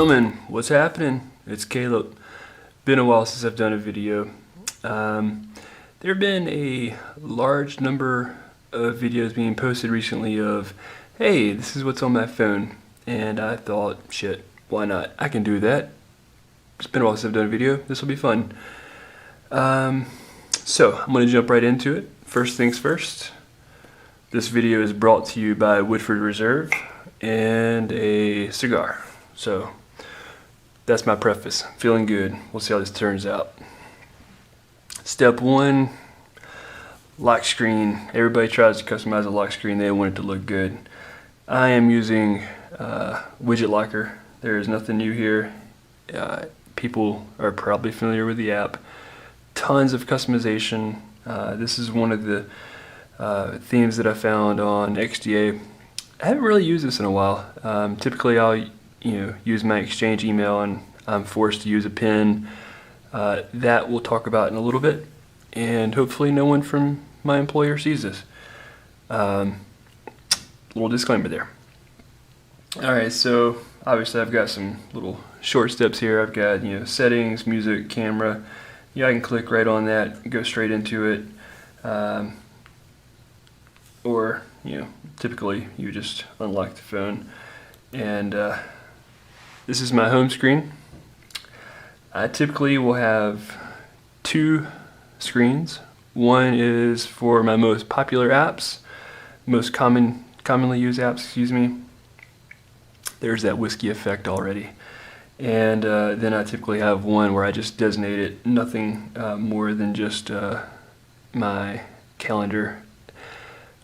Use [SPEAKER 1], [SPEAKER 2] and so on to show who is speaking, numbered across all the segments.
[SPEAKER 1] gentlemen, what's happening? It's Caleb. Been a while since I've done a video. There have been a large number of videos being posted recently of, hey, this is what's on my phone. And I thought, shit, why not? I can do that. It's been a while since I've done a video. This will be fun. So I'm going to jump right into it. First things first. This video is brought to you by Woodford Reserve and a cigar. So that's my preface. Feeling good. We'll see how this turns out. Step one, lock screen. Everybody tries to customize a lock screen. They want it to look good. I am using Widget Locker. There is nothing new here. People are probably familiar with the app. Tons of customization. This is one of the themes that I found on XDA. I haven't really used this in a while. Typically I'll use my Exchange email and I'm forced to use a PIN. That we'll talk about in a little bit, and hopefully no one from my employer sees this. Little disclaimer there. Alright, so obviously I've got some little short steps here. I've got settings, music, camera. I can click right on that and go straight into it. Or typically you just unlock the phone, and this is my home screen. I typically will have two screens. One is for my most popular apps, most commonly used apps, excuse me. There's that whiskey effect already. And then I typically have one where I just designate it, nothing more than just my calendar,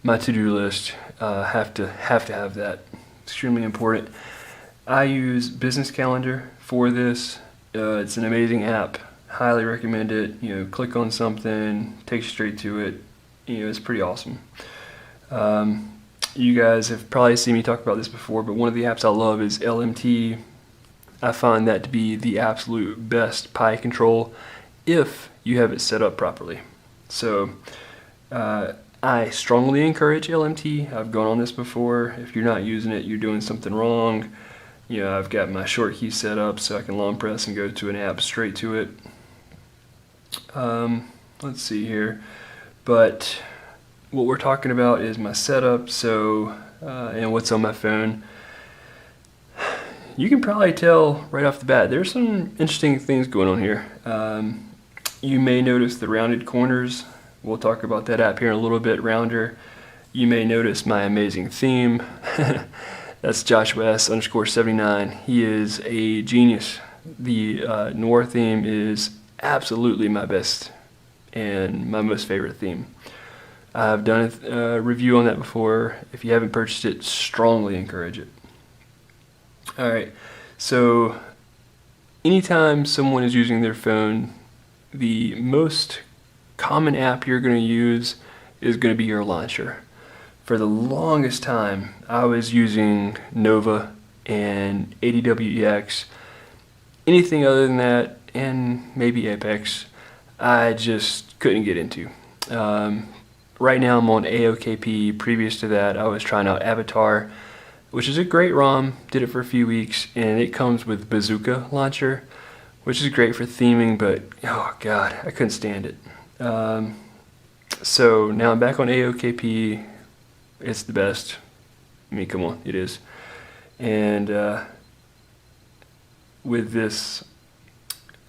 [SPEAKER 1] my to-do list. Have to have that. Extremely important. I use Business Calendar for this. It's an amazing app. Highly recommend it. Click on something, takes you straight to it. It's pretty awesome. You guys have probably seen me talk about this before, but one of the apps I love is LMT. I find that to be the absolute best pie control if you have it set up properly. So I strongly encourage LMT. I've gone on this before. If you're not using it, you're doing something wrong. I've got my short key set up so I can long press and go to an app straight to it. Let's see here. But what we're talking about is my setup, and what's on my phone. You can probably tell right off the bat, there's some interesting things going on here. You may notice the rounded corners. We'll talk about that app here in a little bit, Roundr. You may notice my amazing theme. That's Joshua S_79. He is a genius. The Noir theme is absolutely my best and my most favorite theme. I've done a review on that before. If you haven't purchased it, strongly encourage it. Alright, so anytime someone is using their phone, the most common app you're going to use is going to be your launcher. For the longest time, I was using Nova and ADWEX. Anything other than that, and maybe Apex, I just couldn't get into. Right now I'm on AOKP. Previous to that, I was trying out Avatar, which is a great ROM. Did it for a few weeks, and it comes with Bazooka Launcher, which is great for theming, but oh god, I couldn't stand it. So now I'm back on AOKP. It's the best. I mean, come on, it is. And with this,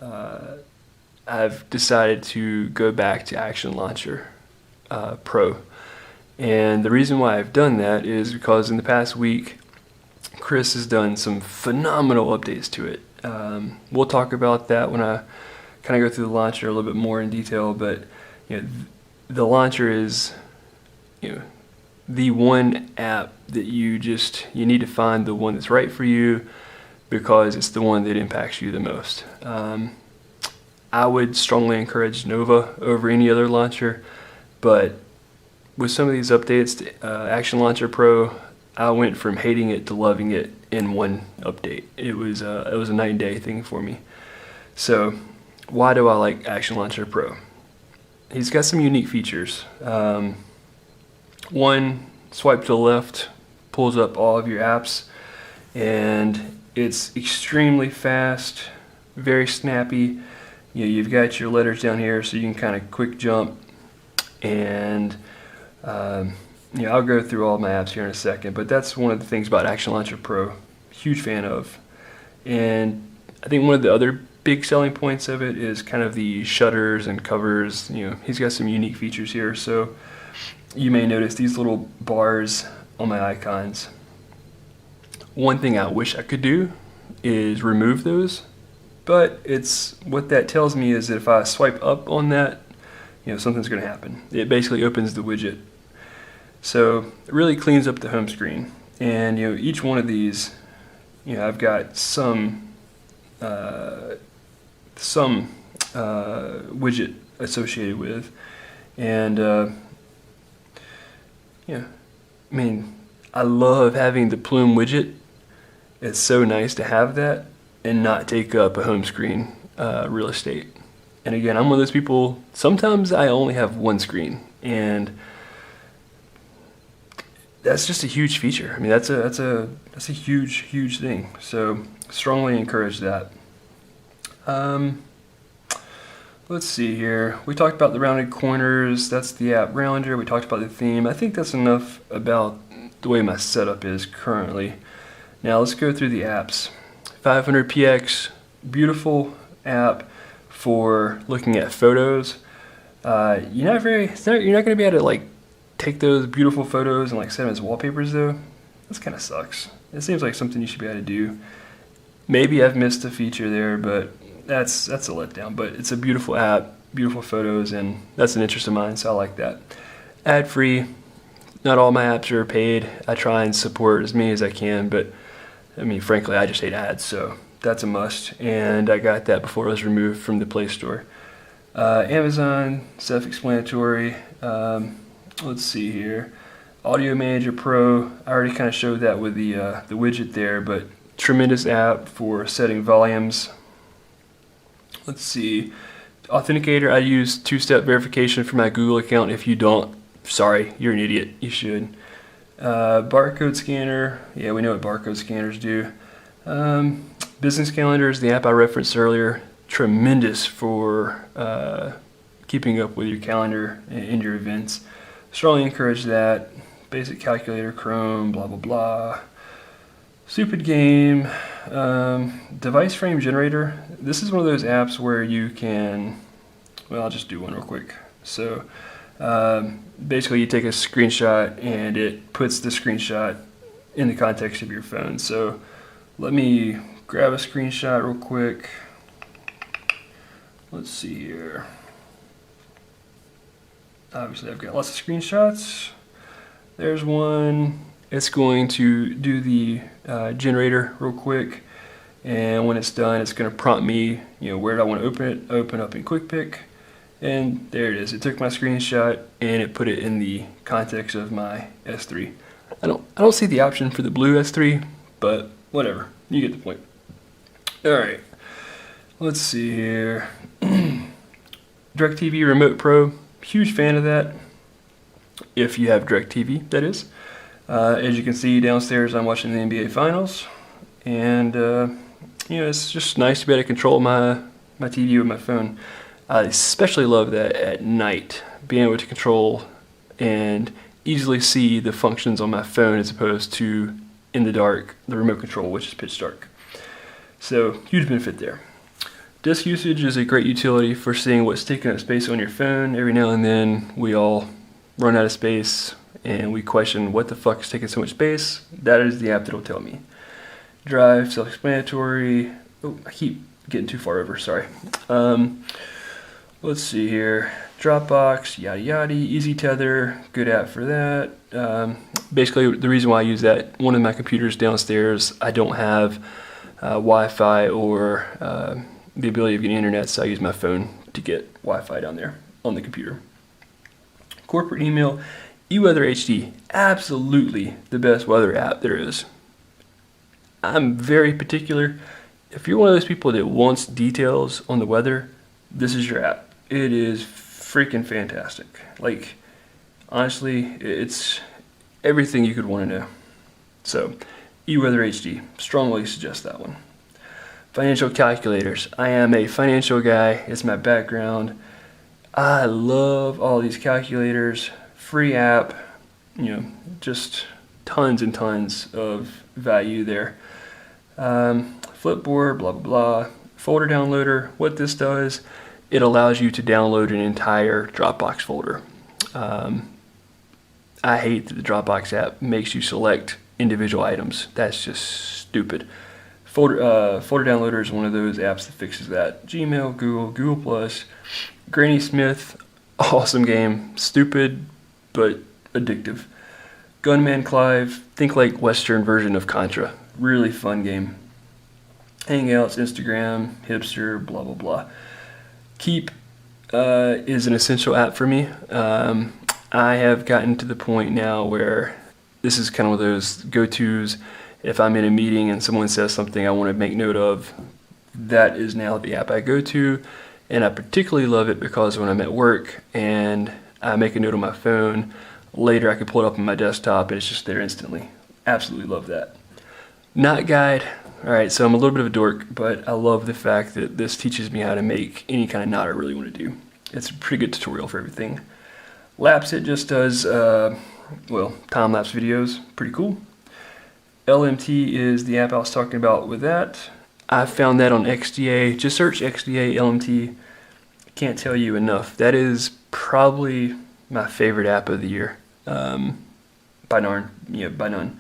[SPEAKER 1] I've decided to go back to Action Launcher Pro. And the reason why I've done that is because in the past week, Chris has done some phenomenal updates to it. We'll talk about that when I kind of go through the launcher a little bit more in detail, but the launcher is the one app that you need to find the one that's right for you, because it's the one that impacts you the most. I would strongly encourage Nova over any other launcher, but with some of these updates to Action Launcher Pro, I went from hating it to loving it in one update. It was a night and day thing for me. So why do I like Action Launcher Pro? He's got some unique features. One, swipe to the left, pulls up all of your apps, and It's extremely fast, very snappy. You've got your letters down here, so you can kind of quick jump. And I'll go through all my apps here in a second, but that's one of the things about Action Launcher Pro. Huge fan of. And I think one of the other big selling points of it is kind of the shutters and covers. He's got some unique features here. So you may notice these little bars on my icons. One thing I wish I could do is remove those, but what that tells me is that if I swipe up on that, something's going to happen. It basically opens the widget. So it really cleans up the home screen. And each one of these, I've got some widget associated with, and I love having the plume widget. It's so nice to have that and not take up a home screen real estate. And again, I'm one of those people, sometimes I only have one screen, and that's just a huge feature. That's a huge thing. So strongly encourage that. Let's see here. We talked about the rounded corners. That's the app Roundr. We talked about the theme. I think that's enough about the way my setup is currently. Now let's go through the apps. 500px, beautiful app for looking at photos. You're not going to be able to take those beautiful photos and set them as wallpapers though. This kind of sucks. It seems like something you should be able to do. Maybe I've missed a feature there, but that's a letdown. But it's a beautiful app, beautiful photos, and that's an interest of mine, so I like that. Ad free. Not all my apps are paid. I try and support as many as I can, but frankly, I just hate ads, so that's a must. And I got that before it was removed from the Play Store. Amazon, self-explanatory. Let's see here. Audio Manager Pro. I already kind of showed that with the widget there, but tremendous app for setting volumes. Let's see. Authenticator. I use two-step verification for my Google account. If you don't, sorry, you're an idiot. You should. Barcode scanner. Yeah, we know what barcode scanners do. Business Calendar is the app I referenced earlier. Tremendous for keeping up with your calendar and your events. Strongly encourage that. Basic calculator, Chrome, blah blah blah. Stupid game. Device frame generator. This is one of those apps where you can, I'll just do one real quick. So basically you take a screenshot and it puts the screenshot in the context of your phone. So let me grab a screenshot real quick. Let's see here. Obviously I've got lots of screenshots. There's one. It's going to do the generator real quick, and when it's done, it's going to prompt me, where do I want to open it? Open up in QuickPic, and there it is. It took my screenshot and it put it in the context of my S3. I don't see the option for the blue S3, but whatever. You get the point. All right. Let's see here. DirecTV Remote Pro. Huge fan of that. If you have DirecTV, that is. As you can see downstairs, I'm watching the NBA Finals, and it's just nice to be able to control my TV with my phone. I especially love that at night, being able to control and easily see the functions on my phone as opposed to in the dark, the remote control, which is pitch dark. So huge benefit there. Disk usage is a great utility for seeing what's taking up space on your phone. Every now and then we all run out of space and we question what the fuck is taking so much space. That is the app that'll tell me. Drive, self-explanatory. Oh, I keep getting too far over, sorry. Let's see here. Dropbox, yada yada, Easy Tether, good app for that. Basically, the reason why I use that, one of my computers downstairs, I don't have Wi-Fi or the ability of getting internet, so I use my phone to get Wi-Fi down there on the computer. Corporate email, eWeather HD, absolutely the best weather app there is. I'm very particular. If you're one of those people that wants details on the weather, this is your app. It is freaking fantastic. Like, honestly, it's everything you could want to know. So, eWeather HD, strongly suggest that one. Financial calculators. I am a financial guy, it's my background. I love all these calculators, free app, just tons and tons of value there. Flipboard, blah, blah, blah. Folder downloader, what this does, it allows you to download an entire Dropbox folder. I hate that the Dropbox app makes you select individual items. That's just stupid. Folder Downloader is one of those apps that fixes that. Gmail, Google+, Granny Smith, awesome game. Stupid, but addictive. Gunman Clive, think like Western version of Contra. Really fun game. Hangouts, Instagram, Hipster, blah, blah, blah. Keep is an essential app for me. I have gotten to the point now where this is kind of one of those go-tos. If I'm in a meeting and someone says something I want to make note of, that is now the app I go to. And I particularly love it because when I'm at work and I make a note on my phone, later I can pull it up on my desktop and it's just there instantly. Absolutely love that. Knot guide. Alright, so I'm a little bit of a dork, but I love the fact that this teaches me how to make any kind of knot I really want to do. It's a pretty good tutorial for everything. Lapse, it just does, time-lapse videos. Pretty cool. LMT is the app I was talking about with that. I found that on XDA. Just search XDA LMT. Can't tell you enough. That is probably my favorite app of the year. By none. Yeah, by none.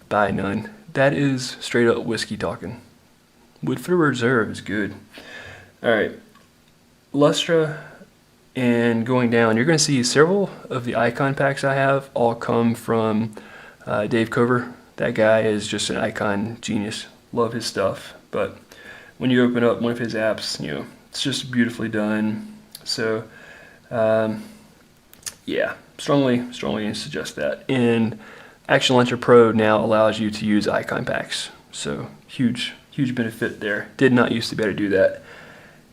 [SPEAKER 1] By none. That is straight up whiskey talking. Woodford Reserve is good. Alright. Lustre and going down, you're going to see several of the icon packs I have all come from Dave Kover. That guy is just an icon genius. Love his stuff. But when you open up one of his apps, it's just beautifully done. So, yeah, strongly suggest that. And Action Launcher Pro now allows you to use icon packs. So, huge benefit there. Did not used to be able to do that.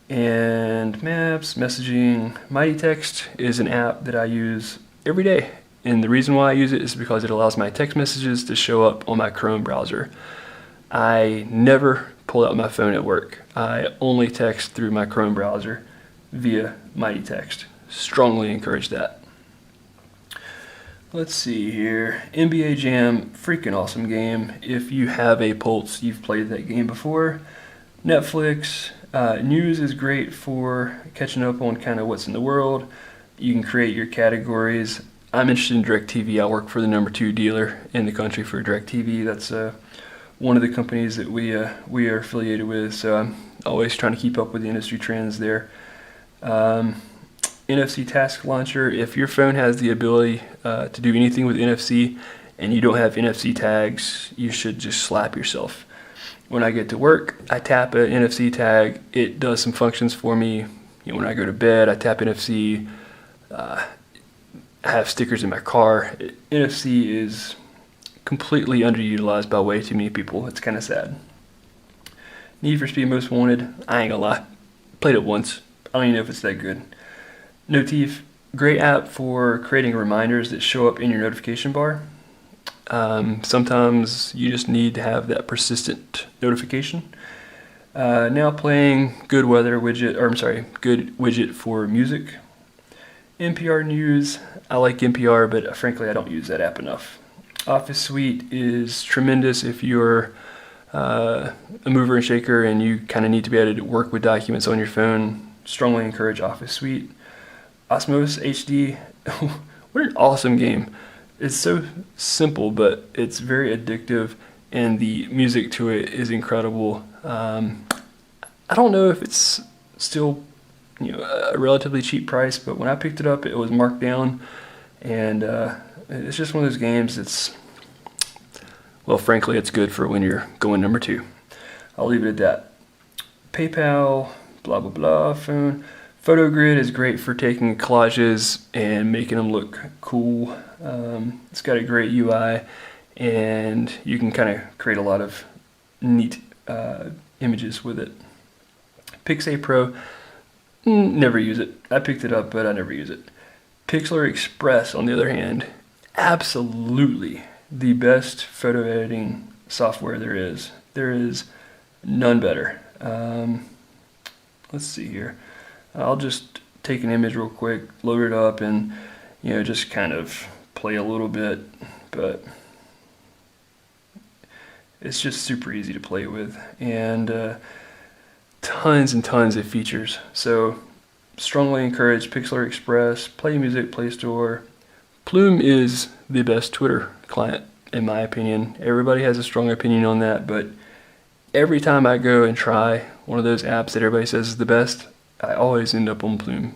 [SPEAKER 1] And maps, messaging. Mighty Text is an app that I use every day. And the reason why I use it is because it allows my text messages to show up on my Chrome browser. I never pull out my phone at work. I only text through my Chrome browser via Mighty Text. Strongly encourage that. Let's see here. NBA Jam, freaking awesome game. If you have a Pulse, you've played that game before. Netflix, news is great for catching up on kind of what's in the world. You can create your categories. I'm interested in DirecTV. I work for the #2 dealer in the country for DirecTV. That's one of the companies that we are affiliated with. So I'm always trying to keep up with the industry trends there. NFC Task Launcher. If your phone has the ability to do anything with NFC and you don't have NFC tags, you should just slap yourself. When I get to work, I tap an NFC tag. It does some functions for me. When I go to bed, I tap NFC. I have stickers in my car. NFC is completely underutilized by way too many people. It's kind of sad. Need for Speed Most Wanted. I ain't gonna lie. Played it once. I don't even know if it's that good. Notif, great app for creating reminders that show up in your notification bar. Sometimes you just need to have that persistent notification. Now playing Good Widget for music. NPR News, I like NPR, but frankly I don't use that app enough. Office Suite is tremendous if you're a mover and shaker and you kind of need to be able to work with documents on your phone. Strongly encourage Office Suite. Osmos HD, what an awesome game. It's so simple, but it's very addictive, and the music to it is incredible. I don't know if it's still a relatively cheap price, but when I picked it up, it was marked down, and it's just one of those games that's, well, frankly, it's good for when you're going #2. I'll leave it at that. PayPal, blah, blah, blah, phone. PhotoGrid is great for taking collages and making them look cool. It's got a great UI, and you can kind of create a lot of neat images with it. Pixlr Pro, never use it. I picked it up, but I never use it. Pixlr Express, on the other hand, absolutely the best photo editing software there is. There is none better. Let's see here. I'll just take an image real quick, load it up, and just kind of play a little bit, but it's just super easy to play with, and tons and tons of features. So strongly encourage Pixlr Express, Play Music, Play Store. Plume is the best Twitter client, in my opinion. Everybody has a strong opinion on that, but every time I go and try one of those apps that everybody says is the best, I always end up on Plume.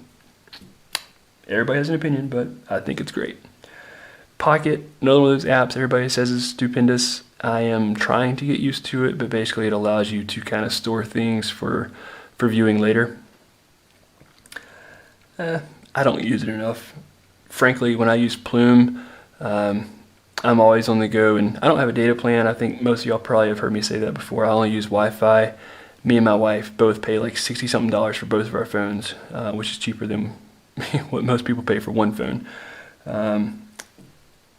[SPEAKER 1] Everybody has an opinion, but I think it's great. Pocket, another one of those apps everybody says is stupendous. I am trying to get used to it, but basically it allows you to kind of store things for viewing later. I don't use it enough. Frankly, when I use Plume, I'm always on the go, and I don't have a data plan. I think most of y'all probably have heard me say that before. I only use Wi-Fi. Me and my wife both pay like $60-something for both of our phones, which is cheaper than what most people pay for one phone.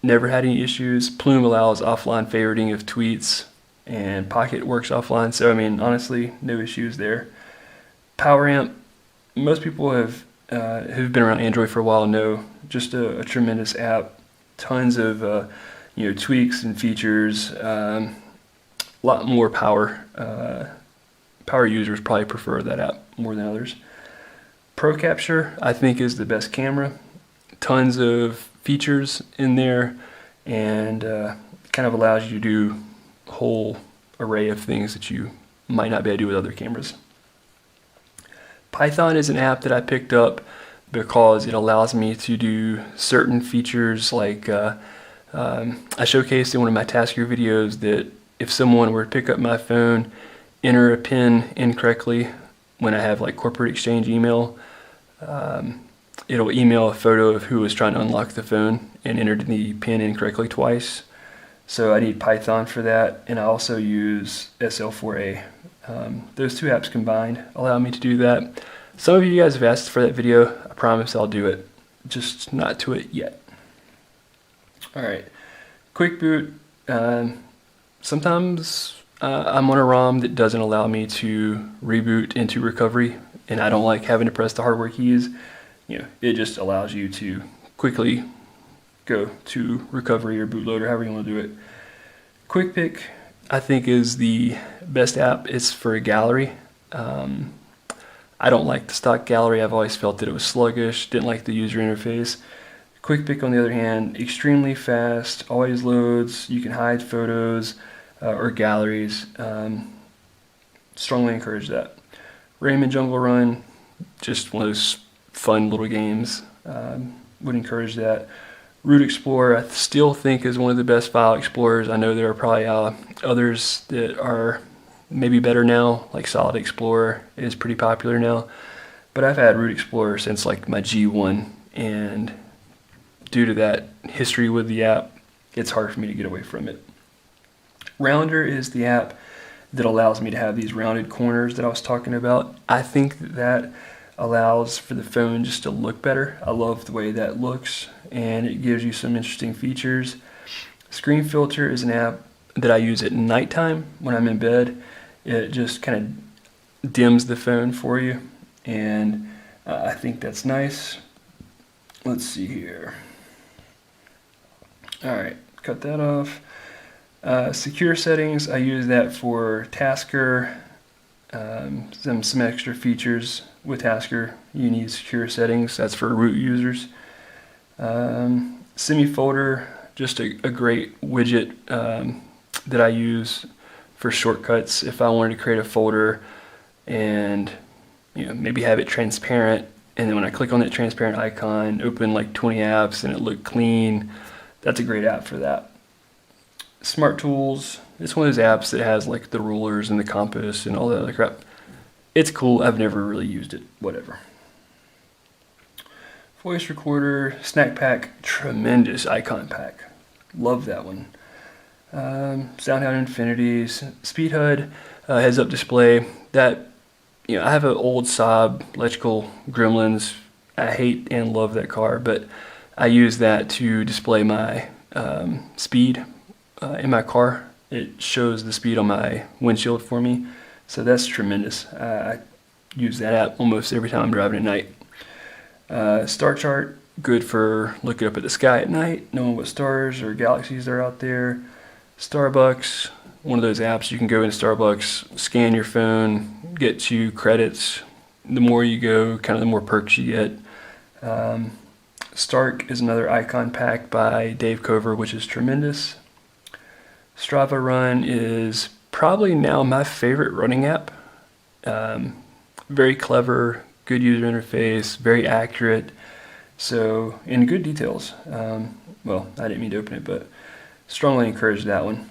[SPEAKER 1] Never had any issues. Plume allows offline favoriting of tweets, and Pocket works offline, so I mean, honestly, no issues there. Power Amp, most people have who've been around Android for a while know, just a tremendous app. Tons of tweaks and features. A lot more power. Power users probably prefer that app more than others. ProCapture, I think, is the best camera. Tons of features in there, and kind of allows you to do a whole array of things that you might not be able to do with other cameras. Python is an app that I picked up because it allows me to do certain features, like I showcased in one of my Tasker videos that if someone were to pick up my phone, enter a PIN incorrectly when I have like corporate exchange email, it'll email a photo of who was trying to unlock the phone and entered the PIN incorrectly twice. So I need Python for that, and I also use SL4A. Those two apps combined allow me to do that. Some of you guys have asked for that video. I promise I'll do it, just not to it yet. Alright, quick boot. Sometimes I'm on a ROM that doesn't allow me to reboot into recovery, and I don't like having to press the hardware keys. It just allows you to quickly go to recovery or bootloader, however you want to do it. QuickPic, I think, is the best app. It's for a gallery. I don't like the stock gallery. I've always felt that it was sluggish, didn't like the user interface. QuickPic, on the other hand, extremely fast, always loads. You can hide photos or galleries. Strongly encourage that. Rayman Jungle Run, just one of those fun little games. Would encourage that. Route Explorer, I still think, is one of the best file explorers. I know there are probably others that are maybe better now, like Solid Explorer is pretty popular now. But I've had Route Explorer since like my G1, and due to that history with the app, it's hard for me to get away from it. Roundr is the app that allows me to have these rounded corners that I was talking about. I think that allows for the phone just to look better. I love the way that looks, and it gives you some interesting features. Screen Filter is an app that I use at nighttime when I'm in bed. It just kind of dims the phone for you, and I think that's nice. Let's see here. Alright, cut that off. Secure settings, I use that for Tasker. Some extra features with Tasker. You need secure settings. That's for root users. SiMi Folder, just a great widget that I use for shortcuts. If I wanted to create a folder and maybe have it transparent, and then when I click on that transparent icon, open like 20 apps and it look clean, that's a great app for that. Smart Tools, it's one of those apps that has like the rulers and the compass and all that other crap. It's cool. I've never really used it. Whatever. Voice Recorder, Snack Pack, tremendous icon pack. Love that one. SoundHound Infinities, Speed HUD, heads-up display. That I have an old Saab electrical Gremlins. I hate and love that car, but I use that to display my speed in my car. it shows the speed on my windshield for me. So that's tremendous. I use that app almost every time I'm driving at night. Star chart, good for looking up at the sky at night, knowing what stars or galaxies are out there. Starbucks, one of those apps you can go into Starbucks, scan your phone, get you credits. The more you go, kind of the more perks you get. Stark is another icon pack by Dave Kover, which is tremendous. Strava Run is probably now my favorite running app. Very clever, good user interface, very accurate, so in good details. Well, I didn't mean to open it, but strongly encourage that one.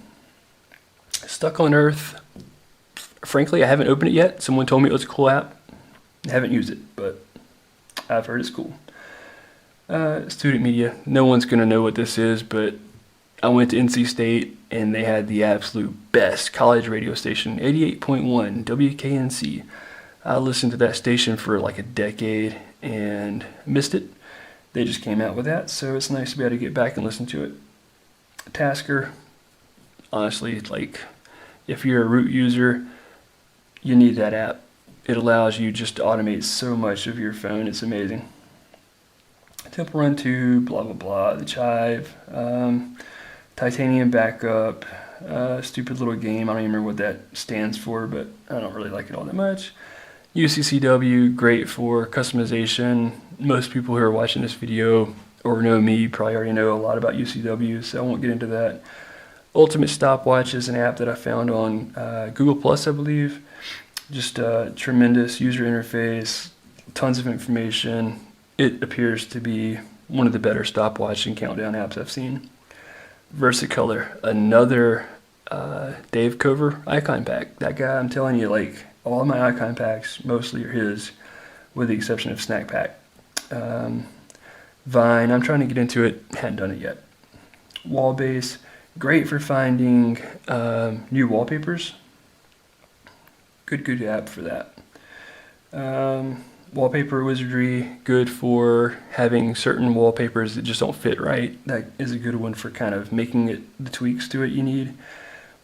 [SPEAKER 1] Stuck on Earth, frankly, I haven't opened it yet. Someone told me it was a cool app. I haven't used it, but I've heard it's cool. Student media, no one's going to know what this is, but I went to NC State and they had the absolute best college radio station, 88.1 WKNC. I listened to that station for like a decade and missed it. They just came out with that, so it's nice to be able to get back and listen to it. Tasker, honestly, like if you're a root user, you need that app. It allows you just to automate so much of your phone. It's amazing. Temple Run 2, blah, blah, blah, the Chive, Titanium Backup, stupid little game. I don't even remember what that stands for, but I don't really like it all that much. UCCW, great for customization. Most people who are watching this video or know me probably already know a lot about UCW, so I won't get into that. Ultimate Stopwatch is an app that I found on Google Plus, I believe. Just a tremendous user interface, tons of information. It appears to be one of the better stopwatch and countdown apps I've seen. Versicolor, another Dave Kover icon pack. That guy, I'm telling you, like all of my icon packs mostly are his, with the exception of Snack Pack. Vine, I'm trying to get into it, hadn't done it yet. Wallbase, great for finding new wallpapers. Good app for that. Wallpaper Wizardry, good for having certain wallpapers that just don't fit right. That is a good one for kind of making it the tweaks to it you need.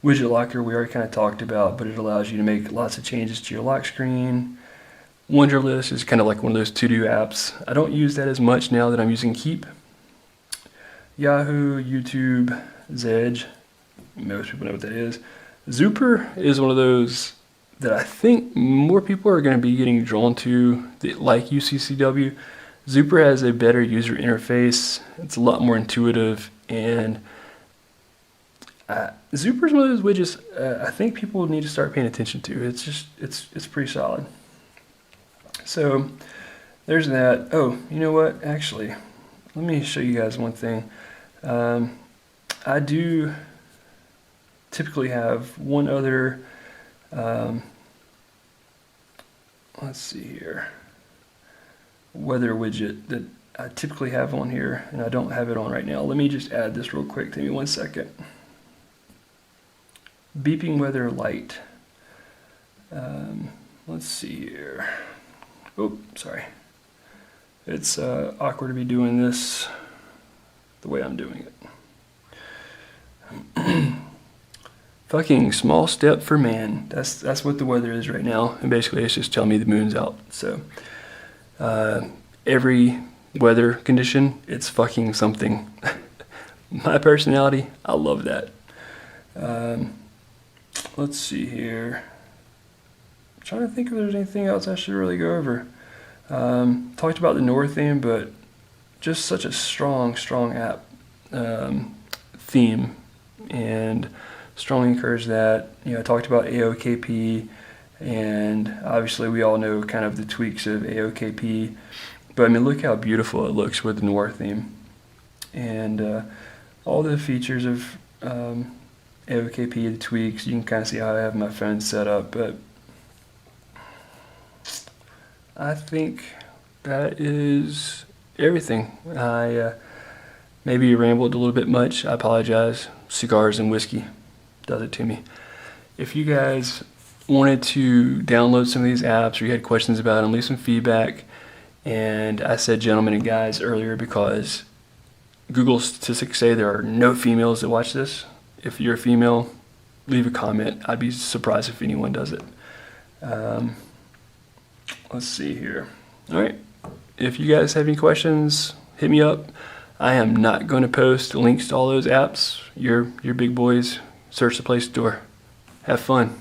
[SPEAKER 1] Widget Locker we already kind of talked about, but it allows you to make lots of changes to your lock screen. Wunderlist is kind of like one of those to-do apps. I don't use that as much now that I'm using Keep. Yahoo, YouTube, Zedge, most people know what that is. Zooper is one of those that I think more people are going to be getting drawn to, that like UCCW. Zooper has a better user interface. It's a lot more intuitive, and Zooper is one of those widgets I think people need to start paying attention to. It's just it's pretty solid. So there's that. Oh, you know what? Actually, let me show you guys one thing. I do typically have one other. Let's see here. Weather widget that I typically have on here, and I don't have it on right now. Let me just add this real quick. Give me 1 second. Beeping weather light. Let's see here. Oh, sorry. It's awkward to be doing this the way I'm doing it. Fucking small step for man. That's what the weather is right now, and basically it's just telling me the moon's out. So every weather condition, it's fucking something. My personality, I love that. Let's see here. I'm trying to think if there's anything else I should really go over. Talked about the Noir theme, but just such a strong app theme, and strongly encourage that. You know, I talked about AOKP, and obviously we all know kind of the tweaks of AOKP, but I mean, look how beautiful it looks with the Noir theme, and all the features of AOKP, the tweaks. You can kind of see how I have my phone set up, but I think that is everything. I maybe rambled a little bit much. I apologize. Cigars and whiskey does it to me. If you guys wanted to download some of these apps, or you had questions about them, leave some feedback. And I said gentlemen and guys earlier because Google statistics say there are no females that watch this. If you're a female, leave a comment. I'd be surprised if anyone does it. Let's see here. All right, if you guys have any questions, hit me up. I am not going to post links to all those apps. You're big boys. Search the Play Store. Have fun.